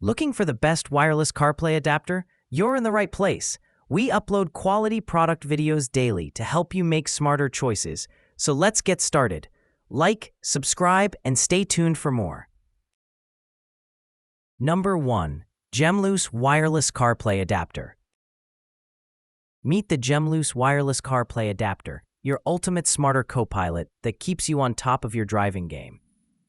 Looking for the best wireless CarPlay adapter? You're in the right place. We upload quality product videos daily to help you make smarter choices. So let's get started. Like, subscribe, and stay tuned for more. Number 1. Gemloose Wireless CarPlay Adapter. Meet the Gemloose Wireless CarPlay Adapter, your ultimate smarter co-pilot that keeps you on top of your driving game.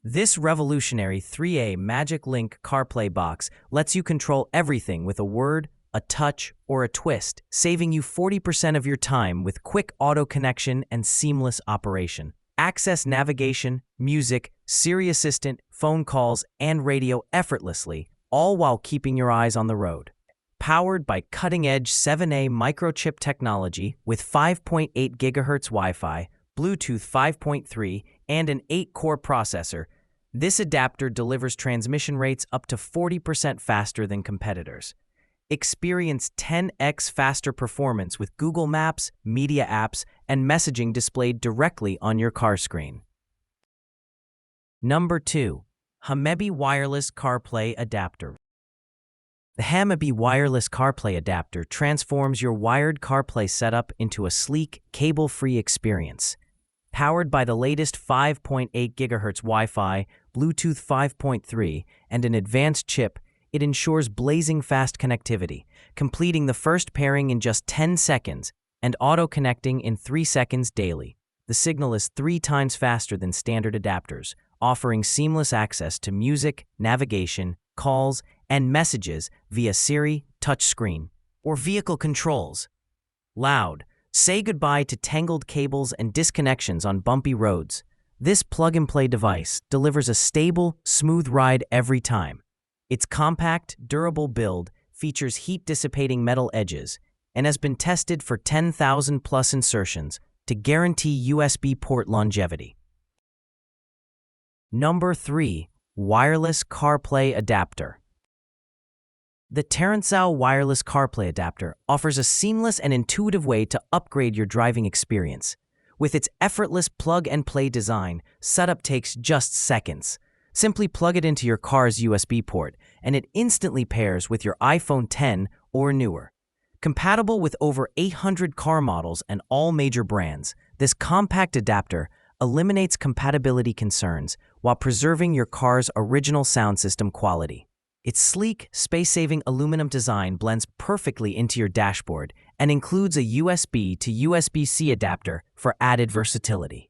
This revolutionary 3A Magic Link CarPlay box lets you control everything with a word, a touch, or a twist, saving you 40% of your time with quick auto connection and seamless operation. Access navigation, music, Siri Assistant, phone calls, and radio effortlessly, all while keeping your eyes on the road. Powered by cutting-edge 7A microchip technology with 5.8 GHz Wi-Fi, Bluetooth 5.3, and an 8-core processor, this adapter delivers transmission rates up to 40% faster than competitors. Experience 10x faster performance with Google Maps, media apps, and messaging displayed directly on your car screen. Number 2. Hamebi Wireless CarPlay Adapter. The Hamebi Wireless CarPlay Adapter transforms your wired CarPlay setup into a sleek, cable-free experience. Powered by the latest 5.8 GHz Wi-Fi, Bluetooth 5.3, and an advanced chip, it ensures blazing fast connectivity, completing the first pairing in just 10 seconds and auto-connecting in 3 seconds daily. The signal is 3 times faster than standard adapters, offering seamless access to music, navigation, calls, and messages via Siri, touchscreen, or vehicle controls. Loud. Say goodbye to tangled cables and disconnections on bumpy roads. This plug-and-play device delivers a stable, smooth ride every time. Its compact, durable build features heat-dissipating metal edges and has been tested for 10,000-plus insertions to guarantee USB port longevity. Number 3. Wireless CarPlay Adapter. The teardown Wireless CarPlay Adapter offers a seamless and intuitive way to upgrade your driving experience. With its effortless plug-and-play design, setup takes just seconds. Simply plug it into your car's USB port, and it instantly pairs with your iPhone 10 or newer. Compatible with over 800 car models and all major brands, this compact adapter eliminates compatibility concerns while preserving your car's original sound system quality. Its sleek, space-saving aluminum design blends perfectly into your dashboard and includes a USB to USB-C adapter for added versatility.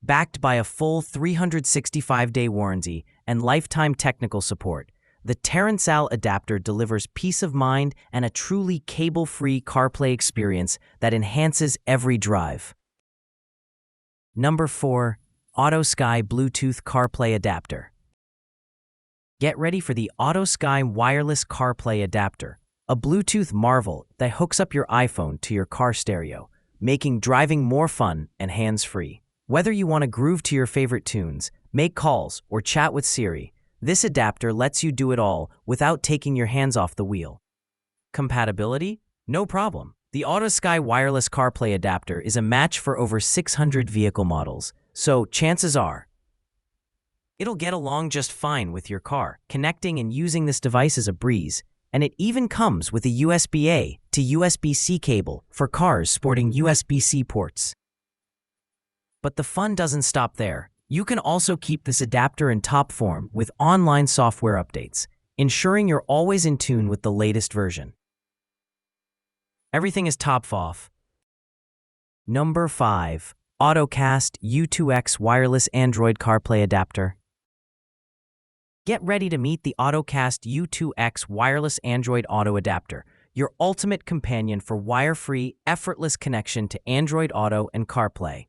Backed by a full 365-day warranty and lifetime technical support, the teardown adapter delivers peace of mind and a truly cable-free CarPlay experience that enhances every drive. Number 4. AutoSky Bluetooth CarPlay Adapter. Get ready for the AutoSky Wireless CarPlay Adapter, a Bluetooth marvel that hooks up your iPhone to your car stereo, making driving more fun and hands-free. Whether you want to groove to your favorite tunes, make calls, or chat with Siri, this adapter lets you do it all without taking your hands off the wheel. Compatibility? No problem. The AutoSky Wireless CarPlay Adapter is a match for over 600 vehicle models, so chances are it'll get along just fine with your car. Connecting and using this device is a breeze, and it even comes with a USB-A to USB-C cable for cars sporting USB-C ports. But the fun doesn't stop there. You can also keep this adapter in top form with online software updates, ensuring you're always in tune with the latest version. Everything is top off. Number 5. AutoCast U2X Wireless Android CarPlay Adapter. Get ready to meet the AutoCast U2X Wireless Android Auto Adapter, your ultimate companion for wire-free, effortless connection to Android Auto and CarPlay.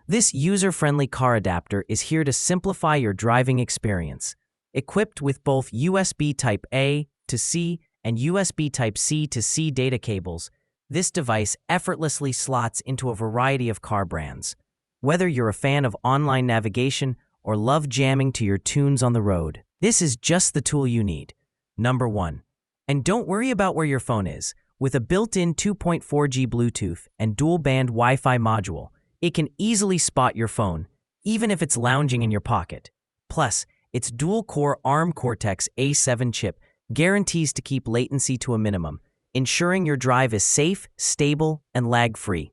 This user-friendly car adapter is here to simplify your driving experience. Equipped with both USB Type-A to C and USB Type-C to C data cables, this device effortlessly slots into a variety of car brands. Whether you're a fan of online navigation or love jamming to your tunes on the road, this is just the tool you need. Number 1. And don't worry about where your phone is. With a built-in 2.4G Bluetooth and dual-band Wi-Fi module, it can easily spot your phone, even if it's lounging in your pocket. Plus, its dual-core ARM Cortex-A7 chip guarantees to keep latency to a minimum, ensuring your drive is safe, stable, and lag-free.